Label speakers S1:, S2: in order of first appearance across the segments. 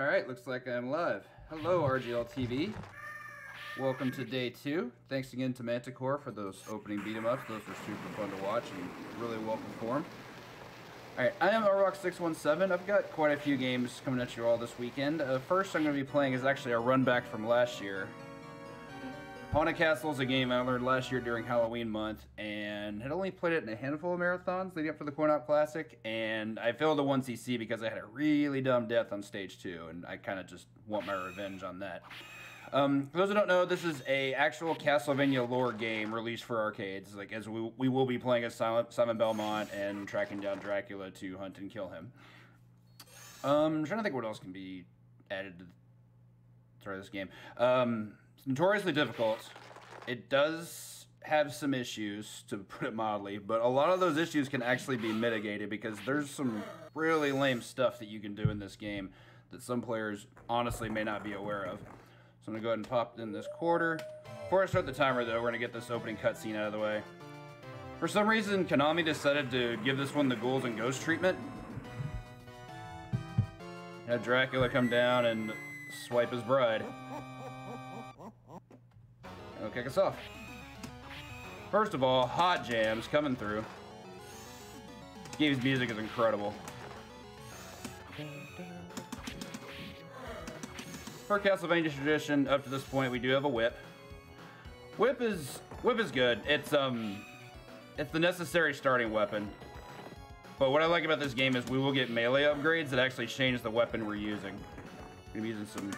S1: Alright, looks like I'm live. Hello, RGL TV. Welcome to day 2. Thanks again to Manticore for those opening beat-em-ups. Those were super fun to watch and really well performed. Alright, I am LRock617. I've got quite a few games coming at you all this weekend. First I'm going to be playing is actually a run back from last year. Haunted Castle is a game I learned last year during Halloween month, and had only played it in a handful of marathons leading up to the Coin-Op Classic, and I failed a 1cc because I had a really dumb death on stage 2, and I kind of just want my revenge on that. For those who don't know, this is a actual Castlevania lore game released for arcades, like as we will be playing as Simon Belmont and tracking down Dracula to hunt and kill him. I'm trying to think what else can be added to this game. It's notoriously difficult. It does have some issues, to put it mildly, but a lot of those issues can actually be mitigated because there's some really lame stuff that you can do in this game that some players honestly may not be aware of. So I'm going to go ahead and pop in this quarter. Before I start the timer though, we're going to get this opening cutscene out of the way. For some reason, Konami decided to give this one the ghouls and ghosts treatment. Have Dracula come down and swipe his bride. It'll kick us off. First of all, hot jams coming through. This game's music is incredible. For Castlevania tradition, up to this point, we do have a whip. Whip is good. It's the necessary starting weapon. But what I like about this game is we will get melee upgrades that actually change the weapon we're using. We're using some.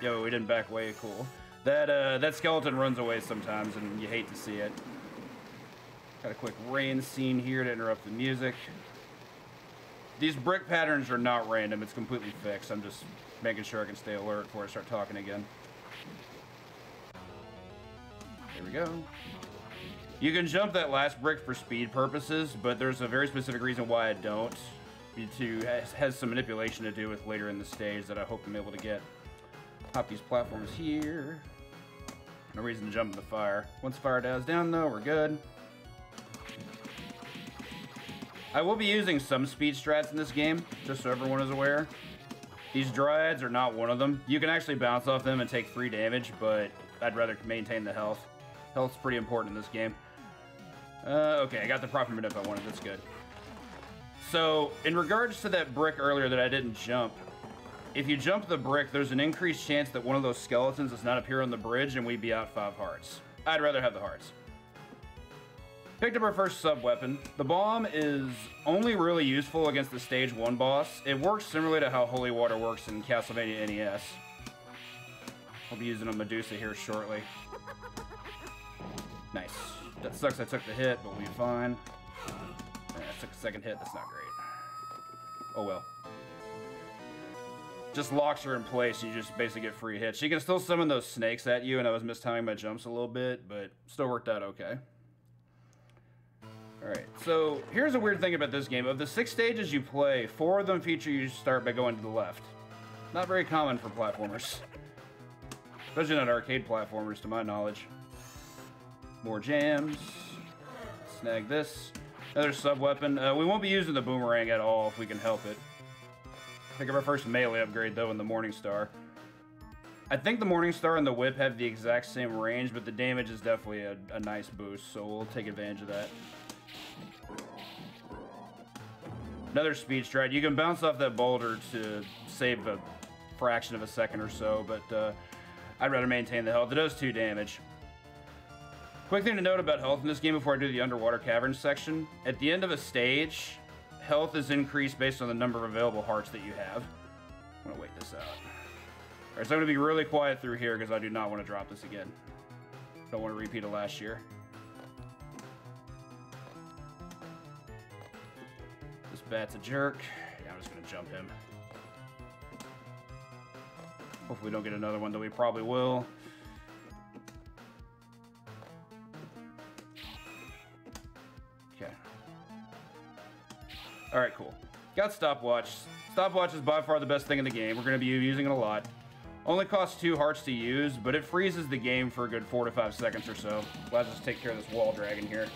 S1: Yo, we didn't back away. Cool. That skeleton runs away sometimes, and you hate to see it. Got a quick rain scene here to interrupt the music. These brick patterns are not random. It's completely fixed. I'm just making sure I can stay alert before I start talking again. There we go. You can jump that last brick for speed purposes, but there's a very specific reason why I don't. It has some manipulation to do with later in the stage that I hope I'm able to get. Pop these platforms here. No reason to jump in the fire. Once the fire dies down though, we're good. I will be using some speed strats in this game, just so everyone is aware. These dryads are not one of them. You can actually bounce off them and take 3 damage, but I'd rather maintain the health. Health's pretty important in this game. Okay, I got the proper manip I wanted, that's good. So, in regards to that brick earlier that I didn't jump, if you jump the brick, there's an increased chance that one of those skeletons does not appear on the bridge and we'd be out 5 hearts. I'd rather have the hearts. Picked up our first sub-weapon. The bomb is only really useful against the stage 1 boss. It works similarly to how Holy Water works in Castlevania NES. I'll be using a Medusa here shortly. Nice. That sucks I took the hit, but we'll be fine. I took a second hit, that's not great. Oh well. Just locks her in place, and you just basically get free hits. She can still summon those snakes at you, and I was mistiming my jumps a little bit, but still worked out okay. Alright, so here's a weird thing about this game. Of the 6 stages you play, 4 of them feature you start by going to the left. Not very common for platformers. Especially not arcade platformers, to my knowledge. More jams. Snag this. Another sub-weapon. We won't be using the boomerang at all if we can help it. Pick up our first melee upgrade, though, in the Morning Star. I think the Morning Star and the Whip have the exact same range, but the damage is definitely a nice boost, so we'll take advantage of that. Another speed strat. You can bounce off that boulder to save a fraction of a second or so, but I'd rather maintain the health. It does 2 damage. Quick thing to note about health in this game before I do the underwater cavern section. At the end of a stage, health is increased based on the number of available hearts that you have. I'm going to wait this out. Alright, so I'm going to be really quiet through here because I do not want to drop this again. Don't want to repeat of last year. This bat's a jerk. Yeah, I'm just going to jump him. Hopefully we don't get another one, though we probably will. Okay. Alright, cool. Got stopwatch. Stopwatch is by far the best thing in the game. We're going to be using it a lot. Only costs 2 hearts to use, but it freezes the game for a good 4 to 5 seconds or so. Let's just take care of this wall dragon here.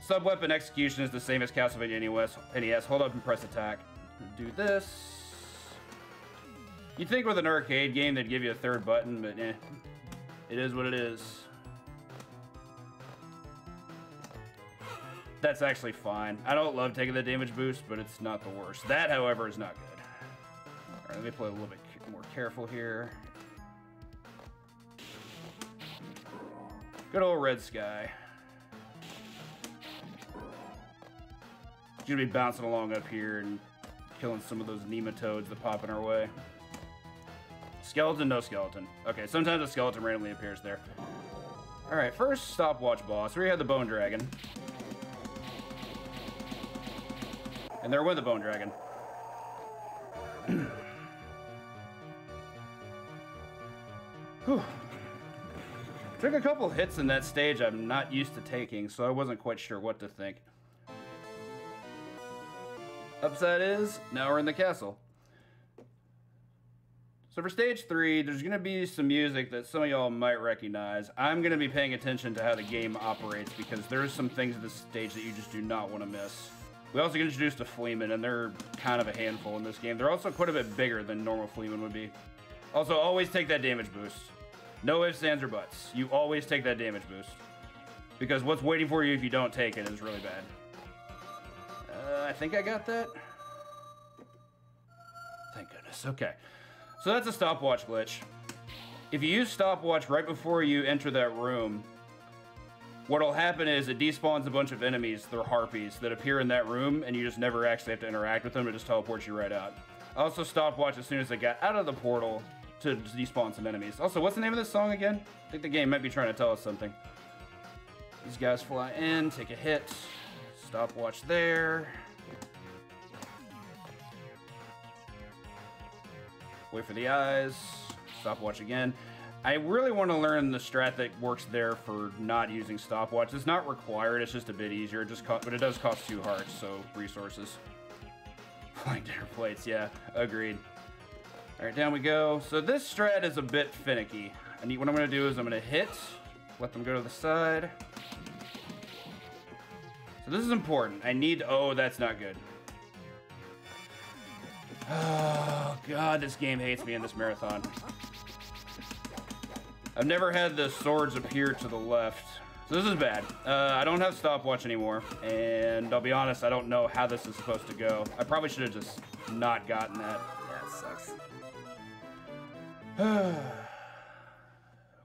S1: Sub-weapon execution is the same as Castlevania NES. Hold up and press attack. Do this. You'd think with an arcade game they'd give you a third button, but eh. It is what it is. That's actually fine. I don't love taking the damage boost, but it's not the worst. That, however, is not good. Alright, let me play a little bit more careful here. Good old red sky. Gonna be bouncing along up here and killing some of those nematodes that pop in our way. Skeleton, no skeleton. Okay, sometimes a skeleton randomly appears there. Alright, first stopwatch boss. We had the bone dragon. And there went the bone dragon. Whew. Took a couple hits in that stage I'm not used to taking, so I wasn't quite sure what to think. Upside is, now we're in the castle. So for stage 3, there's going to be some music that some of y'all might recognize. I'm going to be paying attention to how the game operates because there's some things at this stage that you just do not want to miss. We also get introduced to Fleamen, and they're kind of a handful in this game. They're also quite a bit bigger than normal Fleamen would be. Also, always take that damage boost. No ifs, ands, or buts. You always take that damage boost. Because what's waiting for you if you don't take it is really bad. I think I got that. Thank goodness. Okay. So that's a stopwatch glitch. If you use stopwatch right before you enter that room, what'll happen is it despawns a bunch of enemies, they're harpies, that appear in that room, and you just never actually have to interact with them, it just teleports you right out. I also stopwatch as soon as I got out of the portal to despawn some enemies. Also, what's the name of this song again? I think the game might be trying to tell us something. These guys fly in, take a hit, stopwatch there. Wait for the eyes, stopwatch again. I really want to learn the strat that works there for not using stopwatch. It's not required, it's just a bit easier, but it does cost 2 hearts, so resources. Flying dinner plates, yeah, agreed. Alright, down we go. So this strat is a bit finicky. What I'm going to do is I'm going to hit, let them go to the side. So this is important. Oh, that's not good. Oh, God, this game hates me in this marathon. I've never had the swords appear to the left. So this is bad. I don't have stopwatch anymore, and I'll be honest, I don't know how this is supposed to go. I probably should have just not gotten that. Yeah, it sucks.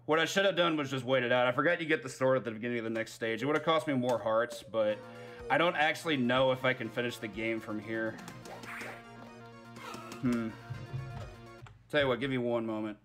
S1: What I should have done was just wait it out. I forgot you get the sword at the beginning of the next stage. It would have cost me more hearts, but I don't actually know if I can finish the game from here. Tell you what, give me one moment.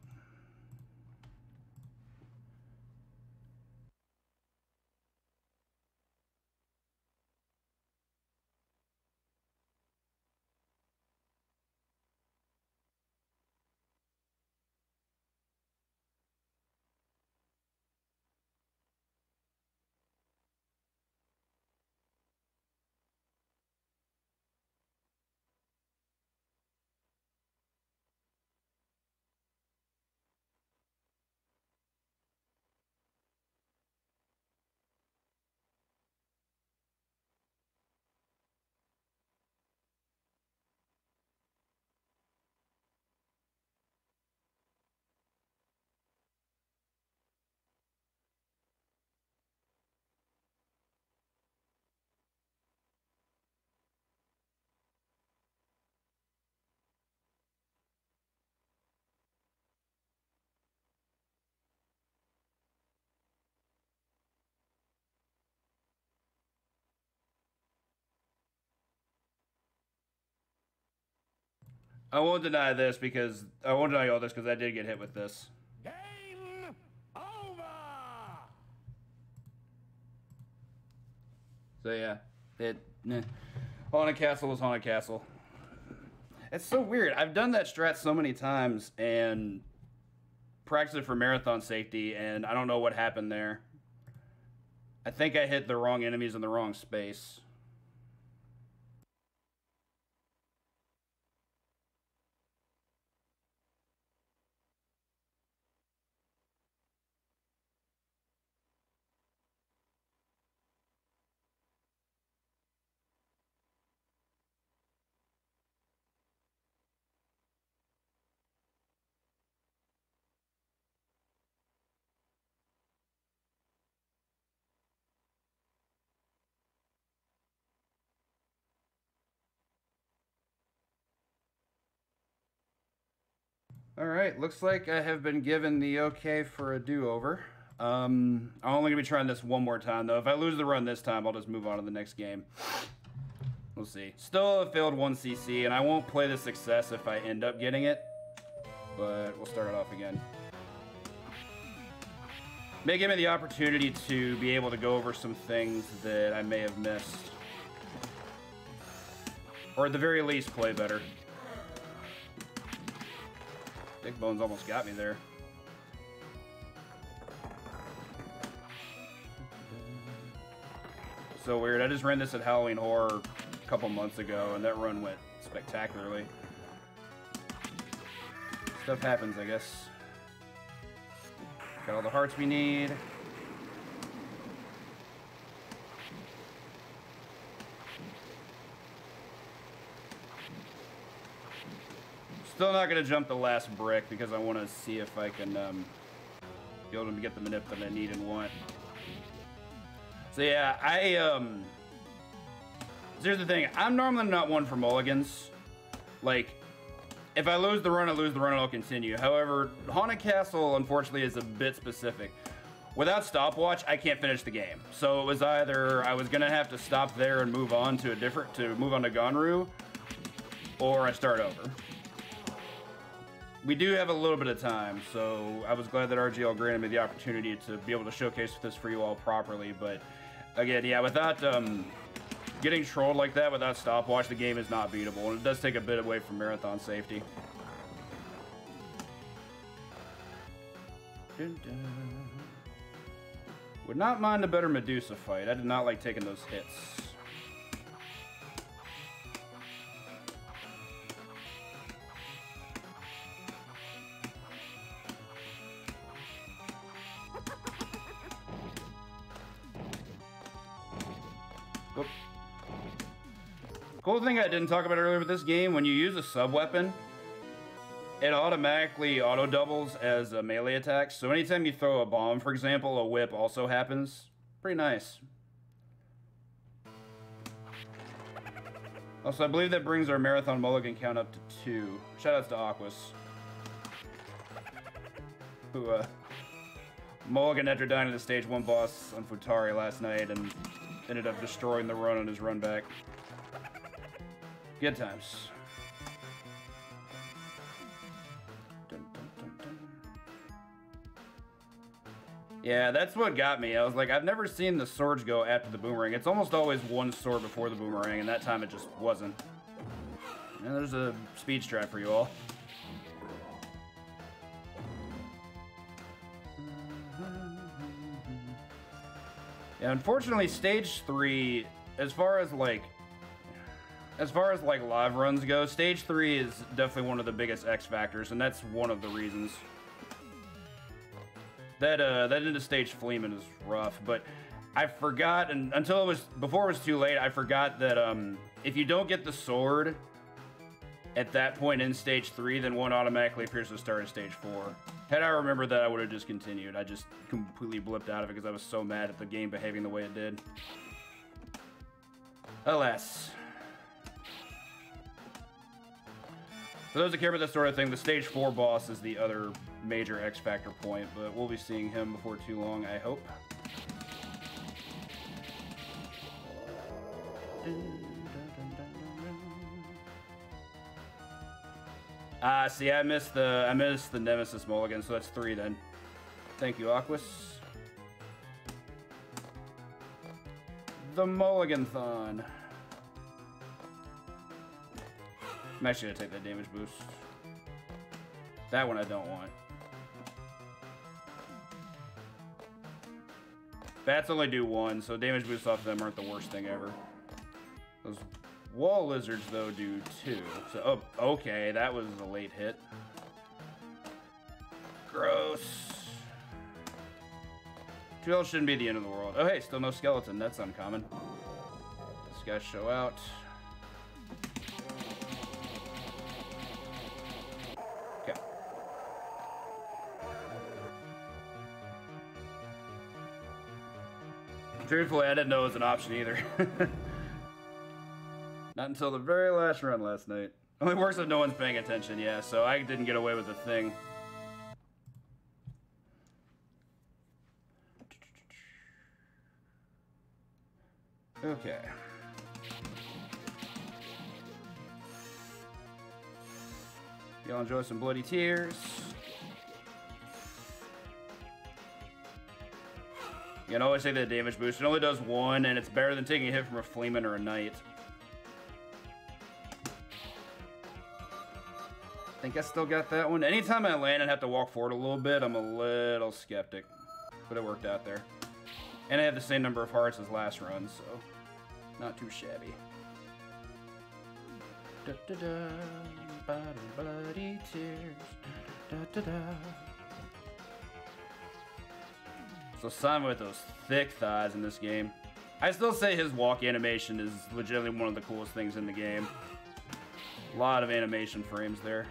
S1: I won't deny this because I won't deny all this because I did get hit with this. Game over. So yeah, Haunted Castle was Haunted Castle. It's so weird. I've done that strat so many times and practiced it for marathon safety, and I don't know what happened there. I think I hit the wrong enemies in the wrong space. Alright, looks like I have been given the okay for a do-over. I'm only going to be trying this one more time, though. If I lose the run this time, I'll just move on to the next game. We'll see. Still a failed 1cc, and I won't play the success if I end up getting it. But we'll start it off again. May give me the opportunity to be able to go over some things that I may have missed. Or at the very least, play better. Big Bones almost got me there. So weird. I just ran this at Halloween Horror a couple months ago, and that run went spectacularly. Stuff happens, I guess. Got all the hearts we need. Still not going to jump the last brick because I want to see if I can be able to get the manip that I need and want. So yeah, here's the thing. I'm normally not one for mulligans. Like, if I lose the run, I lose the run and I'll continue. However, Haunted Castle, unfortunately, is a bit specific. Without stopwatch, I can't finish the game. So it was either I was gonna have to stop there and move on to move on to Gonru, or I start over. We do have a little bit of time, so I was glad that RGL granted me the opportunity to be able to showcase this for you all properly, but again, yeah, without getting trolled like that without stopwatch, the game is not beatable, and it does take a bit away from marathon safety. Dun, dun. Would not mind a better Medusa fight. I did not like taking those hits. Whoop. Cool thing I didn't talk about earlier with this game, when you use a sub-weapon, it automatically auto-doubles as a melee attack. So anytime you throw a bomb, for example, a whip also happens. Pretty nice. Also, I believe that brings our Marathon Mulligan count up to 2. Shoutouts to Aquas, who mulligan after dying to the stage 1 boss on Futari last night and ended up destroying the run on his run back. Good times. Dun, dun, dun, dun. Yeah, that's what got me. I was like, I've never seen the swords go after the boomerang. It's almost always one sword before the boomerang, and that time it just wasn't. And there's a speed strat for you all. Yeah, unfortunately, stage 3, as far as like live runs go, stage 3 is definitely one of the biggest X factors, and that's one of the reasons. That into stage Fleeman is rough, but I forgot, and before it was too late, I forgot that if you don't get the sword at that point in stage 3, then one automatically appears to start at stage 4. Had I remembered that, I would have just continued. I just completely blipped out of it because I was so mad at the game behaving the way it did. Alas. For those that care about this sort of thing, the stage 4 boss is the other major X Factor point, but we'll be seeing him before too long, I hope. See, I missed the Nemesis mulligan, so that's 3 then. Thank you, Aquas. The Mulligan-thon. I'm actually gonna take that damage boost. That one I don't want. Bats only do 1, so damage boosts off them aren't the worst thing ever. Those wall lizards, though, do 2. So, oh, okay, that was a late hit. Gross. 2 health shouldn't be the end of the world. Oh, hey, still no skeleton. That's uncommon. This guy show out. Okay. Truthfully, I didn't know it was an option either. Not until the very last run last night. Only works if no one's paying attention, yeah, so I didn't get away with the thing. Okay. Y'all enjoy some bloody tears. You can always take the damage boost. It only does 1, and it's better than taking a hit from a Fleeman or a Knight. I think I still got that one. Anytime I land and have to walk forward a little bit, I'm a little skeptic. But it worked out there. And I have the same number of hearts as last run, so not too shabby. Da, da, da, bloody tears. Da, da, da. So Simon with those thick thighs in this game. I still say his walk animation is legitimately one of the coolest things in the game. A lot of animation frames there.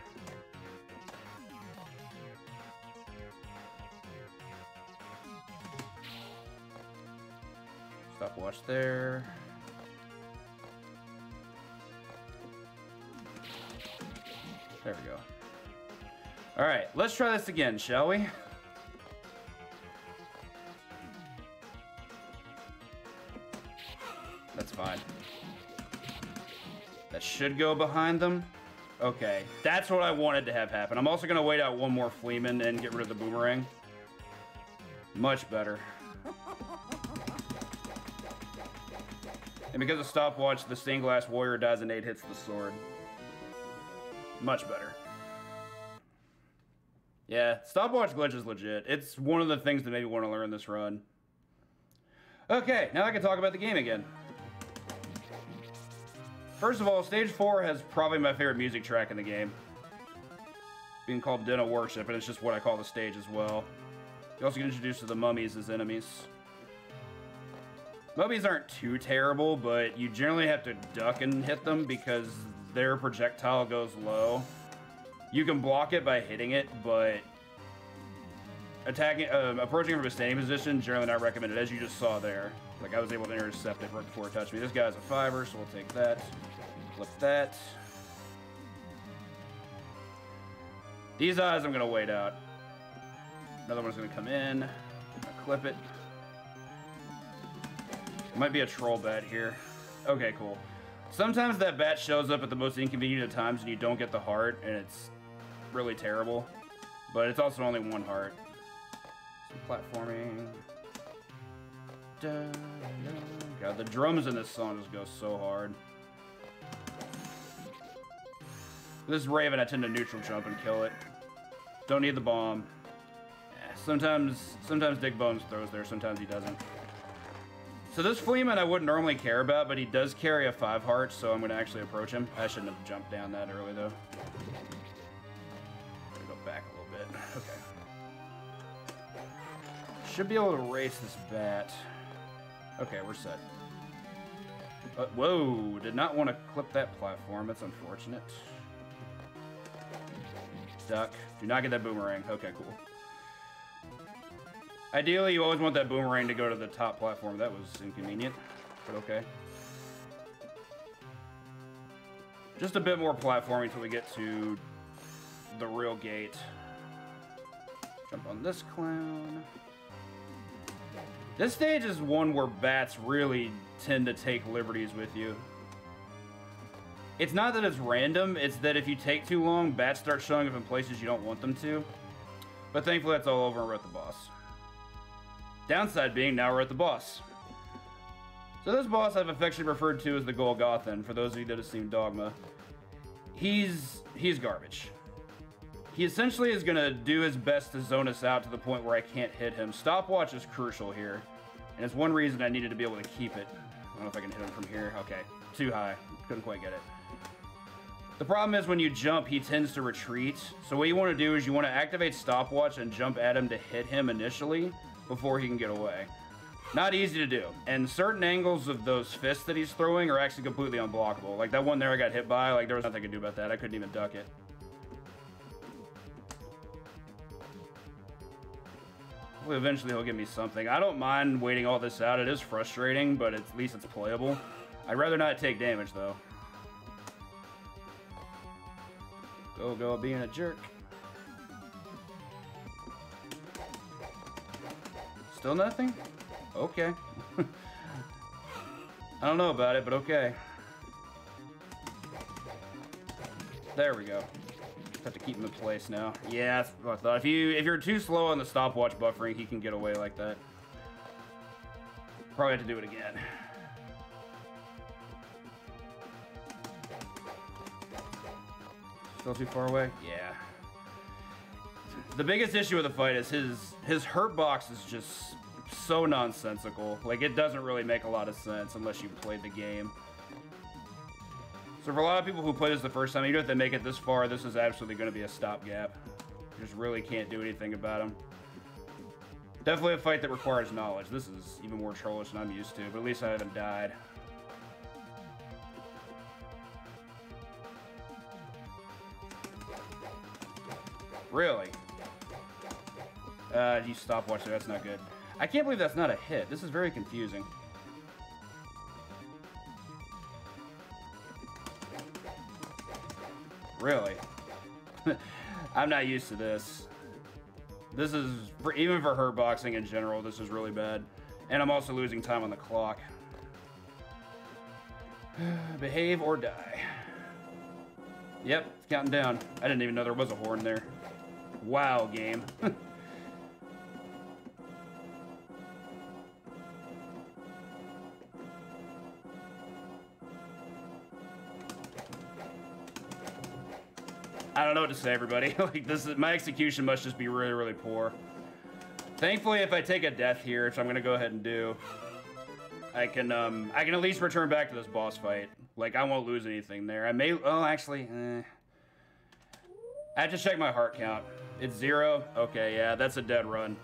S1: Stopwatch there. There we go. All right, let's try this again, shall we? That's fine. That should go behind them. Okay, that's what I wanted to have happen. I'm also going to wait out one more Fleeman and get rid of the boomerang. Much better. And because of stopwatch, the stained glass warrior dies and 8 hits the sword. Much better. Yeah, stopwatch glitch is legit. It's one of the things that made me want to learn this run. Okay, now I can talk about the game again. First of all, Stage 4 has probably my favorite music track in the game. Being called Den of Worship, and it's just what I call the stage as well. You also get introduced to the mummies as enemies. Mummies aren't too terrible, but you generally have to duck and hit them because their projectile goes low. You can block it by hitting it, but approaching from a standing position, generally not recommended, as you just saw there. Like, I was able to intercept it right before it touched me. This guy's a 5er, so we'll take that. Flip that. These eyes I'm gonna wait out. Another one's gonna come in. I'm gonna clip it. It might be a troll bat here. Okay, cool. Sometimes that bat shows up at the most inconvenient of times and you don't get the heart, and it's really terrible. But it's also only 1 heart. Some platforming. God, the drums in this song just go so hard. This Raven, I tend to neutral jump and kill it. Don't need the bomb. Sometimes Dick Bones throws there, sometimes he doesn't. So this Fleeman I wouldn't normally care about, but he does carry a 5 heart, so I'm going to actually approach him. I shouldn't have jumped down that early, though. Gotta go back a little bit. Okay. Should be able to race this bat. Okay, we're set. Whoa, did not want to clip that platform. That's unfortunate. Duck. Do not get that boomerang. Okay, cool. Ideally, you always want that boomerang to go to the top platform. That was inconvenient, but okay. Just a bit more platforming until we get to the real gate. Jump on this clown. This stage is one where bats really tend to take liberties with you. It's not that it's random, it's that if you take too long, bats start showing up in places you don't want them to. But thankfully that's all over and we're at the boss. Downside being, now we're at the boss. So this boss I've affectionately referred to as the Golgothan, for those of you that have seen Dogma. He's garbage. He essentially is going to do his best to zone us out to the point where I can't hit him. Stopwatch is crucial here, and it's one reason I needed to be able to keep it. I don't know if I can hit him from here. Okay, too high. Couldn't quite get it. The problem is when you jump, he tends to retreat. So what you want to do is you want to activate Stopwatch and jump at him to hit him initially before he can get away. Not easy to do. And certain angles of those fists that he's throwing are actually completely unblockable. Like that one there I got hit by, like there was nothing I could do about that. I couldn't even duck it. Well, eventually he'll give me something. I don't mind waiting all this out. It is frustrating, but at least it's playable. I'd rather not take damage, though. Go being a jerk. Still nothing? Okay. I don't know about it, but okay. There we go. Just have to keep him in place now. Yeah, that's what I thought. If you're too slow on the stopwatch buffering, he can get away like that. Probably have to do it again. Still too far away? Yeah. The biggest issue with the fight is his hurt box is just so nonsensical. Like, it doesn't really make a lot of sense unless you played the game. So for a lot of people who play this the first time, even if they make it this far, this is absolutely going to be a stopgap. You just really can't do anything about him. Definitely a fight that requires knowledge. This is even more trollish than I'm used to, but at least I haven't died. Really? You stopwatch there, that's not good. I can't believe that's not a hit. This is very confusing. Really? I'm not used to this. This is, even for hurt boxing in general, this is really bad. And I'm also losing time on the clock. Behave or die. Yep, it's counting down. I didn't even know there was a horn there. Wow, game. I don't know what to say, everybody. Like, my execution must just be really, really poor. Thankfully, if I take a death here, which I'm gonna go ahead and do, I can at least return back to this boss fight. Like, I won't lose anything there. I may, oh, actually, I have to check my heart count. It's 0. Okay, yeah, that's a dead run.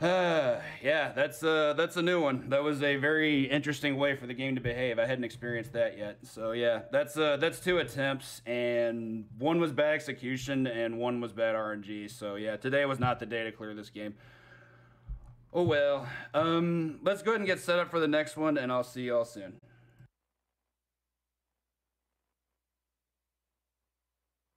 S1: Yeah, that's a new one. That was a very interesting way for the game to behave. I hadn't experienced that yet. So yeah, that's 2 attempts, and 1 was bad execution and 1 was bad RNG. So yeah, today was not the day to clear this game. Oh well. Let's go ahead and get set up for the next one, and I'll see y'all soon.